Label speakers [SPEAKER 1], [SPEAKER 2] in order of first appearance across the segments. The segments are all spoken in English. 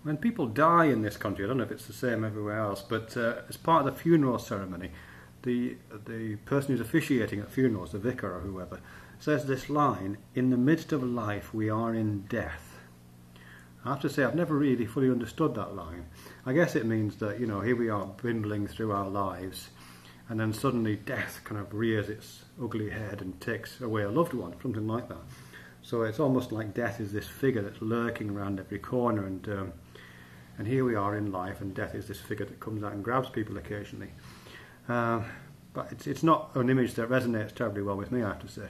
[SPEAKER 1] when people die in this country, I don't know if it's the same everywhere else, but as part of the funeral ceremony, the person who's officiating at funerals, the vicar or whoever, says this line, "In the midst of life we are in death." I have to say I've never really fully understood that line. I guess it means that, here we are dwindling through our lives, and then suddenly death kind of rears its ugly head and takes away a loved one, something like that. So it's almost like death is this figure that's lurking around every corner, and here we are in life, and death is this figure that comes out and grabs people occasionally. But it's not an image that resonates terribly well with me, I have to say.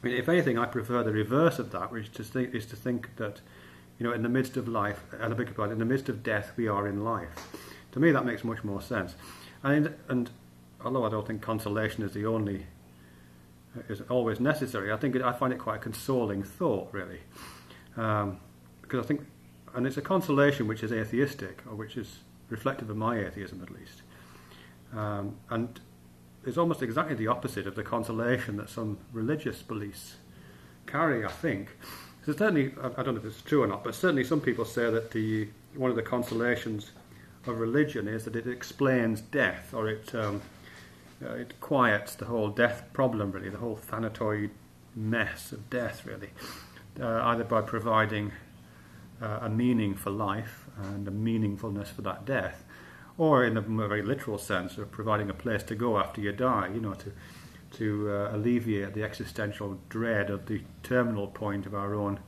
[SPEAKER 1] I mean, if anything, I prefer the reverse of that, which is to think that, in the midst of life, and I beg your pardon, in the midst of death, we are in life. To me, that makes much more sense. And although I don't think consolation is is always necessary, I find it quite a consoling thought, really, because I think, and it's a consolation which is atheistic, or which is reflective of my atheism at least, and it's almost exactly the opposite of the consolation that some religious beliefs carry, I think. So certainly, I don't know if it's true or not, but certainly some people say that one of the consolations of religion is that it explains death, or it quiets the whole death problem, really, the whole thanatory mess of death, really, either by providing a meaning for life and a meaningfulness for that death, or in a very literal sense of providing a place to go after you die, to alleviate the existential dread of the terminal point of our own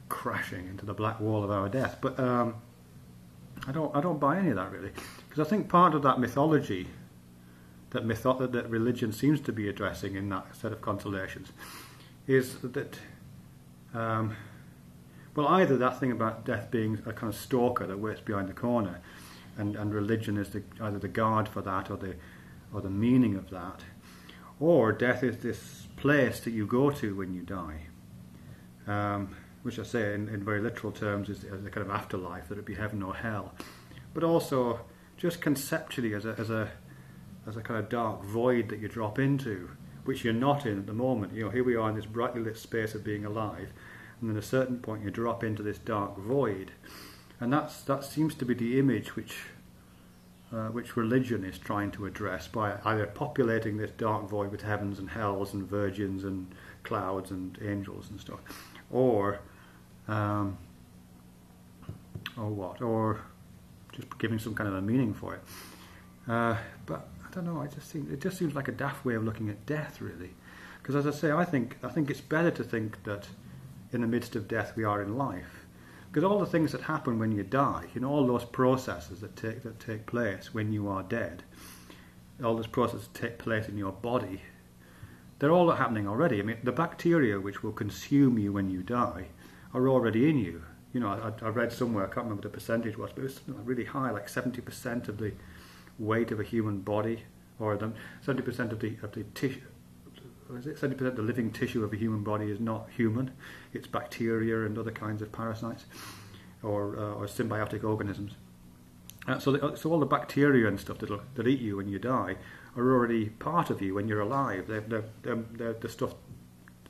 [SPEAKER 1] crashing into the black wall of our death. But I don't buy any of that, really, because I think part of that mythology that religion seems to be addressing in that set of consolations is that either that thing about death being a kind of stalker that waits behind the corner, and religion is either the guard for that or the meaning of that, or death is this place that you go to when you die, which I say in very literal terms is a kind of afterlife, that it be heaven or hell, but also just conceptually as a kind of dark void that you drop into, which you're not in at the moment. Here we are in this brightly lit space of being alive, and then at a certain point you drop into this dark void, and that seems to be the image which religion is trying to address by either populating this dark void with heavens and hells and virgins and clouds and angels and stuff, or just giving some kind of a meaning for it. But I don't know. It just seems like a daft way of looking at death, really. Because as I say, I think it's better to think that in the midst of death we are in life. Because all the things that happen when you die, all those processes that take place when you are dead, all those processes that take place in your body, they're all happening already. I mean, the bacteria which will consume you when you die are already in you. I read somewhere, I can't remember what the percentage was, but it was really high, like 70% of the weight of a human body, or 70% of the tissue. Is it 70% of the living tissue of a human body is not human? It's bacteria and other kinds of parasites, or symbiotic organisms. So all the bacteria and stuff that eat you when you die are already part of you when you're alive. They're the stuff,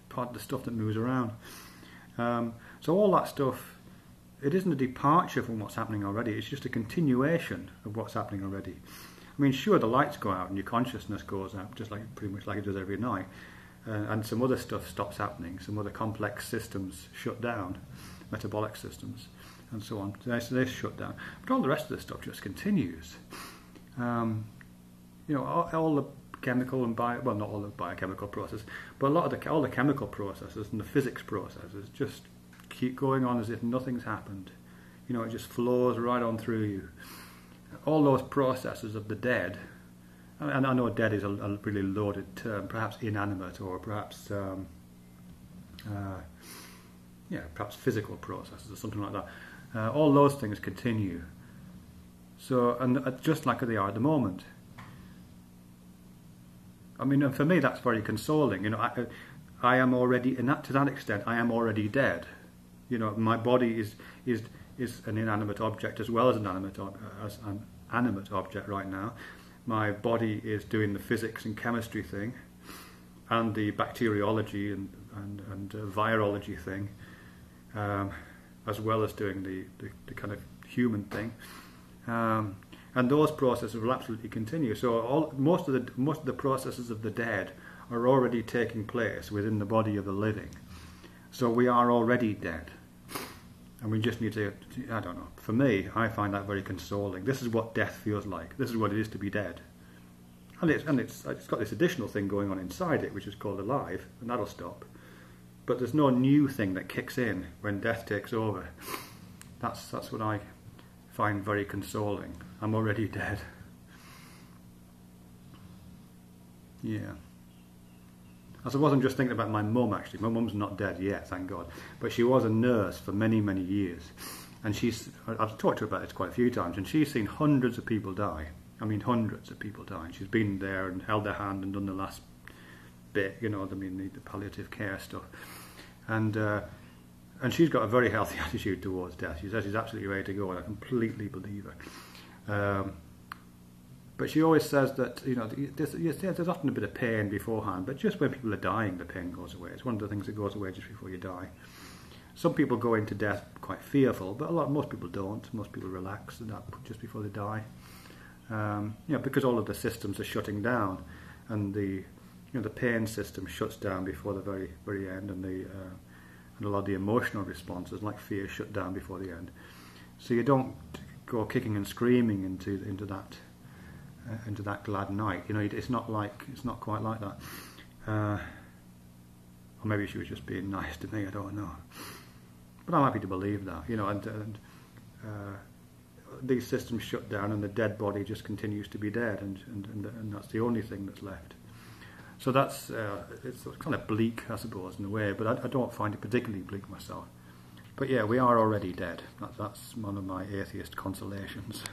[SPEAKER 1] part of the stuff that moves around. So all that stuff, it isn't a departure from what's happening already. It's just a continuation of what's happening already. I mean, sure, the lights go out and your consciousness goes out, just like pretty much like it does every night, and some other stuff stops happening. Some other complex systems shut down, metabolic systems, and so on. So they shut down, but all the rest of the stuff just continues. All the chemical and not all the biochemical processes, but all the chemical processes and the physics processes just keep going on as if nothing's happened. It just flows right on through you. All those processes of the dead, and I know dead is a really loaded term, perhaps inanimate, or perhaps perhaps physical processes or something like that. All those things continue. So, and just like they are at the moment. I mean, for me, that's very consoling. I am already, to that extent, I am already dead. My body is an inanimate object as well as an animate object right now. My body is doing the physics and chemistry thing, and the bacteriology and virology thing, as well as doing the kind of human thing. And those processes will absolutely continue. So most of the processes of the dead are already taking place within the body of the living. So we are already dead. And we just need to, I don't know, for me, I find that very consoling. This is what death feels like. This is what it is to be dead. And it's got this additional thing going on inside it, which is called alive, and that'll stop. But there's no new thing that kicks in when death takes over. That's what I find very consoling. I'm already dead. Yeah. I suppose I'm just thinking about my mum, actually. My mum's not dead yet, thank God. But she was a nurse for many, many years. And I've talked to her about this quite a few times, and she's seen hundreds of people die. I mean, hundreds of people die. And she's been there and held their hand and done the last bit, the palliative care stuff. And she's got a very healthy attitude towards death. She says she's absolutely ready to go, and I completely believe her. But she always says that, there's often a bit of pain beforehand, but just when people are dying, the pain goes away. It's one of the things that goes away just before you die. Some people go into death quite fearful, but most people don't. Most people relax just before they die. Because all of the systems are shutting down, and the pain system shuts down before the very, very end, and a lot of the emotional responses, like fear, shut down before the end. So you don't go kicking and screaming into that glad night. It's not quite like that. Or maybe she was just being nice to me. I don't know. But I'm happy to believe that. These systems shut down, and the dead body just continues to be dead, and that's the only thing that's left. So it's kind of bleak, I suppose, in a way, but I don't find it particularly bleak myself. But yeah, we are already dead. That's one of my atheist consolations.